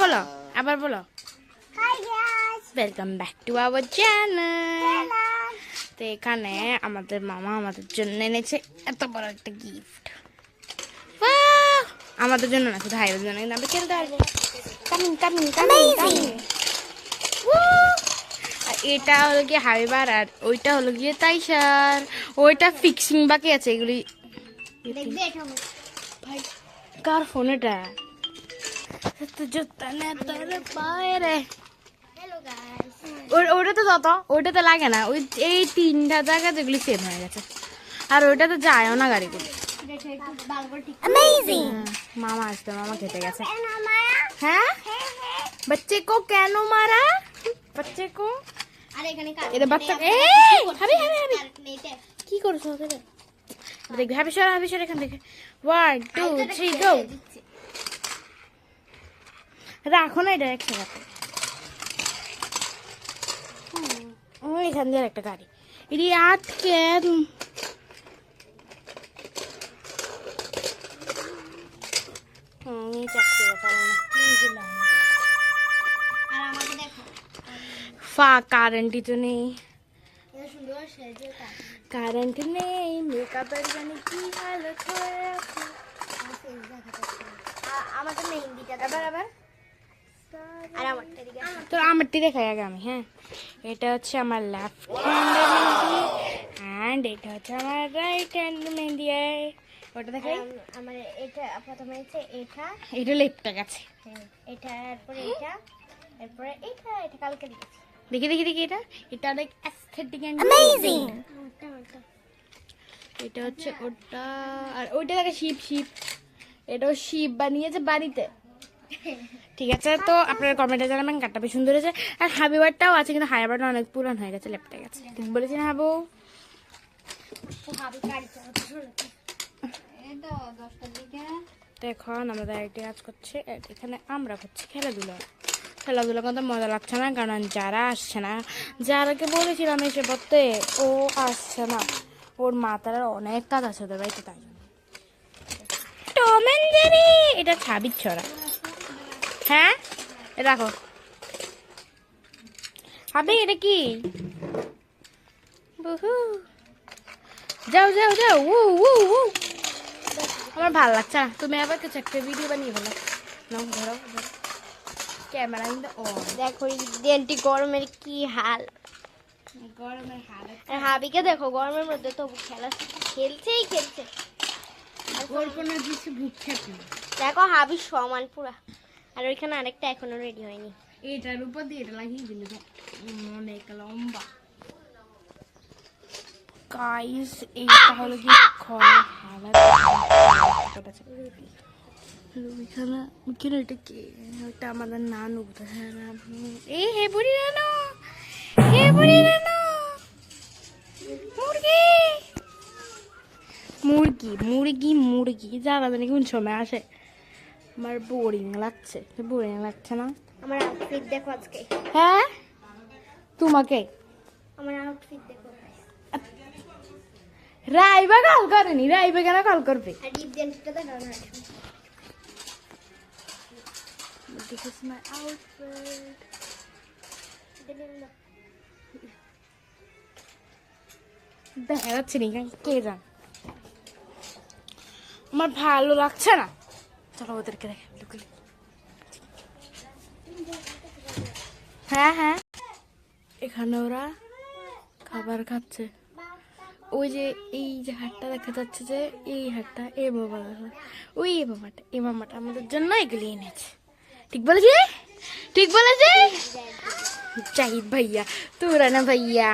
বলো আবার বলো welcome back to our channel. তো এখানে আমাদের মামা আমাদের জন্য এনেছে এত বড় একটা গিফট। আমাদের জন্য না, শুধু ভাইয়ের জন্য, কিন্তু আমরা খেলতে পারবো। Coming coming coming coming. এটা হলো গিয়ে হাবিবার, আর ওইটা হলো গিয়ে তাইশার। ওইটা ফিক্সিং বাকি আছে। এগুলি ভাই কার ফোন এটা? জুতা না তোর পায়ে রে। ওটা তো যত ওইটা তো লাগে না, ওই এই তিনটা জায়গা যেগুলি সেম হয়ে গেছে, আর ওইটা তো যায়ও না গাড়িগুলি। মামা আসবে, মামা খেতে গেছে। হ্যাঁ बच्चे को কেন মারা? बच्चे को এটা বাচ্চা কি করছো? দেখবি হাবিশর হাবিশর এখান থেকে 1 2 3 গো। রাখো না এটা একসাথে। এখান দিয়ে একটা গাড়ি এটি আটকে কারেন্টই তো নেই, কারেন্ট নেই, মেকআপের জানি কি হালত হয়ে আছে। আমাদের মেহেন্দিটা আবার আবার তো আমারটি দেখাই আগে আমি। হ্যাঁ, এটা হচ্ছে আমার লেফট হ্যান্ডের মেহেন্দি, অ্যান্ড এটা হচ্ছে আমার রাইট হ্যান্ড মেহেন্দি। ওটা দেখাই আমার। এটা প্রথমে হচ্ছে এটা লেফটটা গেছে, এটা এরপরে এটা, এরপরে এটা কালকে দিয়েছি। দেখি দেখি দেখি এটা অনেক অ্যাস্থেটিক এন্ড অ্যামেজিং। এটা হচ্ছে ওটা, আর ওইটা দেখে শিপ শিপ, এটাও শিপ বানিয়েছে বাড়িতে। ঠিক আছে, তো আপনারা কমেন্টে জানাবেন কারটা বেশ সুন্দর হয়েছে। আর হাবিবারটাও আছে, কিন্তু হাবিবারটা অনেক পুরান হয়ে গেছে, লেপটে গেছে। ঠিক বলেছেন হাবু? তো এখন আমাদের একটি কাজ করছে, এখানে আমরা করছি খেলাধুলা। খেলাধুলা করতে মজা লাগছে না, কারণ যারা আসছে না, যারাকে বলেছিলাম এসে পড়তে, ও আসছে না। ওর মাতার অনেক কাজ আছে ওদের বাড়িতে, তাই জন্য। টম এন্ড জেরি, এটা ছাবির ছড়া। হ্যাঁ রাখো হাবি, এটা কি? যাও যাও যাও। আমার ভালো লাগছে না, তুমি আবার কিছু একটা ভিডিও বানিয়ে ফেলো। ধরো ক্যামেরা কিন্তু দেখো দিনটি গরমের কি হাল, গরমের হাল। আর হাবিকে দেখো গরমের মধ্যে তো খেলছেই খেলছে, ওর কোনো কিছু ভুগছে না। দেখো হাবির সমান পুরা। আর ওইখানে আরেকটা এখনো রেডি হয়নি, এটার উপর দিয়ে এটা লাগিয়ে দিল তো অনেক লম্বা। গাইস এইটা হলো কি ঘরের হাওয়া। ওইখানে এটা কে? ওটা আমাদের নানু। এই হে বুড়ি নানু, হে বুড়ি নানু। মুরগি মুরগি মুরগি মুরগি যারা জানি কোন সময় আসে। আমার বোরিং লাগছে, বোরিং লাগছে না? আমার আউটফিট দেখো আজকে। হ্যাঁ তোমাকে আমার আউটফিট দেখো। রাইবা কল করেনি, রাইবা কেন কল করবে? This is my outfit. দেখা যাচ্ছে না কে জান, আমার ভালো লাগছে না। চলো ওদেরকে দেখে লুকলি। হ্যাঁ হ্যাঁ, এখানে ওরা খাবার খাচ্ছে। ওই যে এই যে হাটটা দেখা যাচ্ছে, যে এই হাটটা, এই বাবা, ওই বাবাটা, এই মামাটা আমাদের জন্য এগুলি এনেছে। ঠিক বলেছি? ঠিক বলেছি জাহিদ ভাইয়া, তোরা না ভাইয়া।